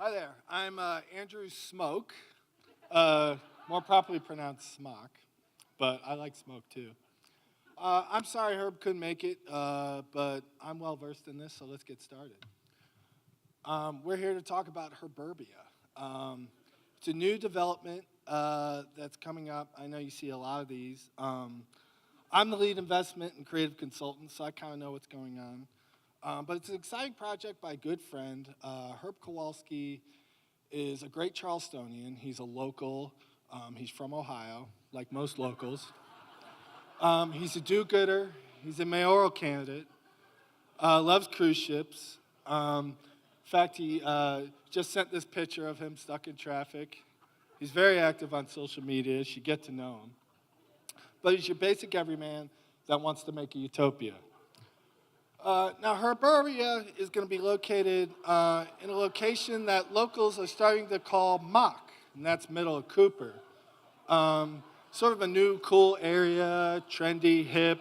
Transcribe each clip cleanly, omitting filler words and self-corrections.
Hi there. I'm Andrew Smoke, more properly pronounced Smock, but I like Smoke too. I'm sorry Herb couldn't make it, but I'm well versed in this, so let's get started. We're here to talk about Herburbia. It's a new development that's coming up. I know you see a lot of these. I'm the lead investment and creative consultant, so I kind of know what's going on. But it's an exciting project by a good friend. Herb Kowalski is a great Charlestonian. He's a local. He's from Ohio, like most locals. He's a do-gooder. He's a mayoral candidate. Loves cruise ships. In fact, he just sent this picture of him stuck in traffic. He's very active on social media. You should get to know him. But he's your basic everyman that wants to make a utopia. Now, Herburbia is going to be located in a location that locals are starting to call Mock, and that's middle of Cooper. Sort of a new, cool area, trendy, hip,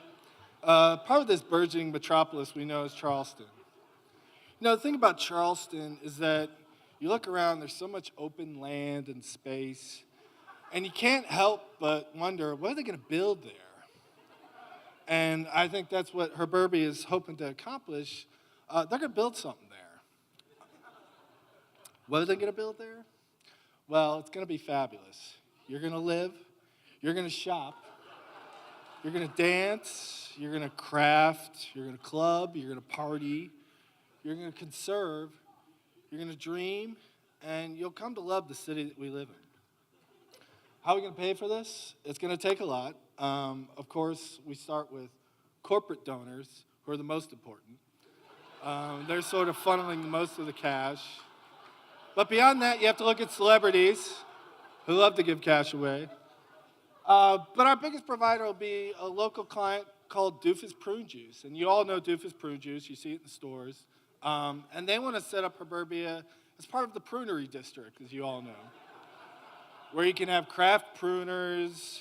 part of this burgeoning metropolis we know as Charleston. You know, the thing about Charleston is that you look around, there's so much open land and space, and you can't help but wonder, what are they going to build there? And I think that's what Herburbia is hoping to accomplish. They're going to build something there. What are they going to build there? Well, it's going to be fabulous. You're going to live, you're going to shop, you're going to dance, you're going to craft, you're going to club, you're going to party, you're going to conserve, you're going to dream, and you'll come to love the city that we live in. How are we going to pay for this? It's going to take a lot. Of course, we start with corporate donors, who are the most important. They're sort of funneling most of the cash. But beyond that, you have to look at celebrities who love to give cash away. But our biggest provider will be a local client called Doofus Prune Juice. And you all know Doofus Prune Juice. You see it in the stores. And they want to set up Herburbia as part of the prunery district, as you all know, where you can have craft pruners,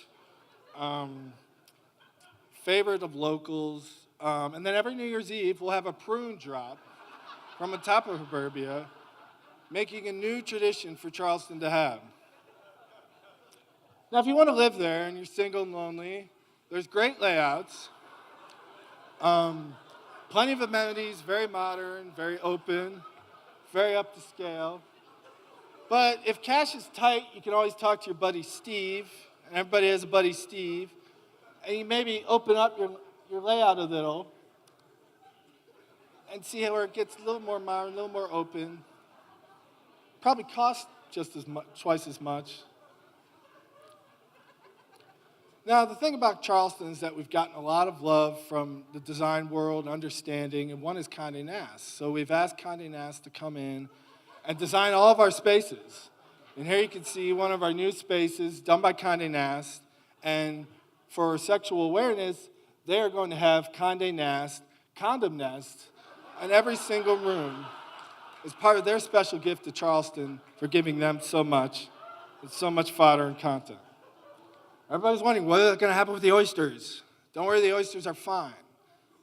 favorite of locals, and then every New Year's Eve we'll have a prune drop from the top of Herburbia, making a new tradition for Charleston to have. Now, if you want to live there and you're single and lonely, there's great layouts, plenty of amenities, very modern, very open, very up to scale. But if cash is tight, you can always talk to your buddy Steve, and everybody has a buddy Steve, and you maybe open up your layout a little and see where it gets a little more modern, a little more open. Probably costs just as much, twice as much. Now, the thing about Charleston is that we've gotten a lot of love from the design world, understanding, and one is Condé Nast. So we've asked Condé Nast to come in and design all of our spaces. And here you can see one of our new spaces done by Condé Nast. And for sexual awareness, they are going to have Condé Nast condom nests in every single room as part of their special gift to Charleston for giving them so much. It's so much fodder and content. Everybody's wondering, what is going to happen with the oysters? Don't worry, the oysters are fine.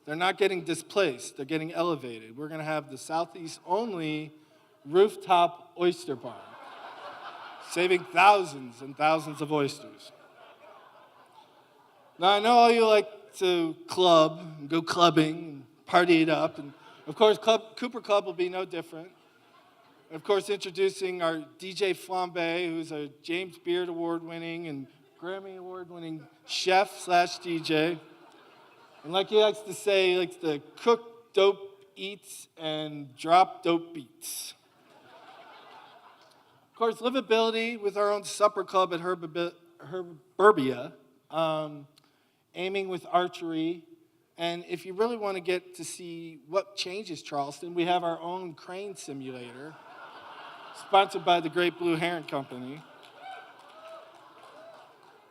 They're not getting displaced. They're getting elevated. We're going to have the Southeast only rooftop oyster bar, saving thousands and thousands of oysters. Now, I know all you like to club, and go clubbing, and party it up, and of course, Cooper Club will be no different. And of course, introducing our DJ Flambe, who's a James Beard Award-winning and Grammy Award-winning chef/DJ. And like he likes to say, he likes to cook dope eats and drop dope beats. Of course, livability with our own supper club at Herburbia, aiming with archery. And if you really want to get to see what changes Charleston, we have our own crane simulator, sponsored by the Great Blue Heron Company.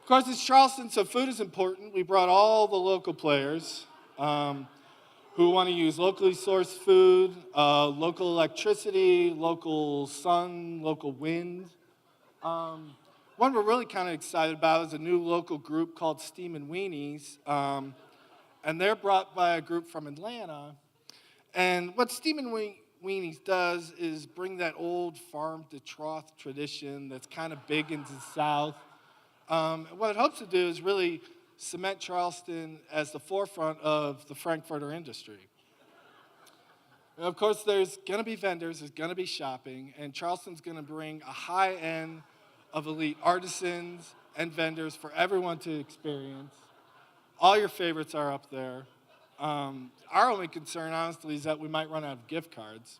Of course, it's Charleston, so food is important. We brought all the local players who want to use locally sourced food, local electricity, local sun, local wind. One we're really kind of excited about is a new local group called Steamin' Weenies, and they're brought by a group from Atlanta. And what Steamin' Weenies does is bring that old farm to trough tradition that's kind of big into the South. What it hopes to do is really cement Charleston as the forefront of the Frankfurter industry. And of course, there's going to be vendors, there's going to be shopping, and Charleston's going to bring a high end of elite artisans and vendors for everyone to experience. All your favorites are up there. Our only concern, honestly, is that we might run out of gift cards.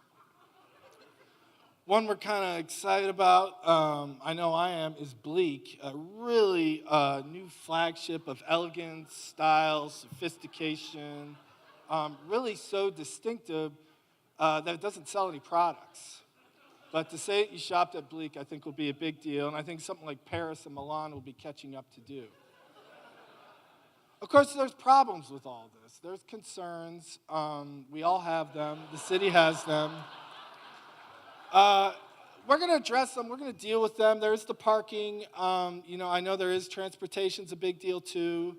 One we're kind of excited about, I know I am, is Bleak, a really new flagship of elegance, style, sophistication, really so distinctive that it doesn't sell any products. But to say that you shopped at Bleak, I think will be a big deal, and I think something like Paris and Milan will be catching up to do. Of course, there's problems with all this. There's concerns. We all have them. The city has them. We're going to address them. We're going to deal with them. There's the parking. I know there is transportation's a big deal too.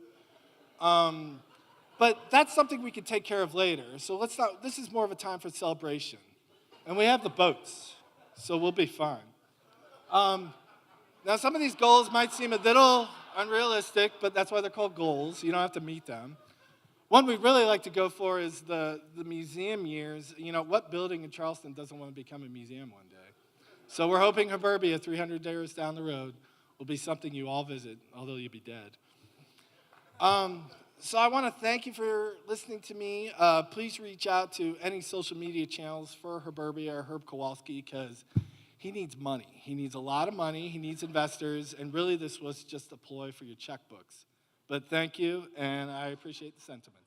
But that's something we can take care of later. So let's not. This is more of a time for celebration, and we have the boats, so we'll be fine. Now, some of these goals might seem a little unrealistic, but that's why they're called goals. You don't have to meet them. One we'd really like to go for is the museum years. What building in Charleston doesn't want to become a museum one day? So we're hoping Herburbia, 300 years down the road, will be something you all visit, although you'll be dead. So I want to thank you for listening to me. Please reach out to any social media channels for Herburbia or Herb Kowalski, because he needs money. He needs a lot of money. He needs investors. And really, this was just a ploy for your checkbooks. But thank you, and I appreciate the sentiment.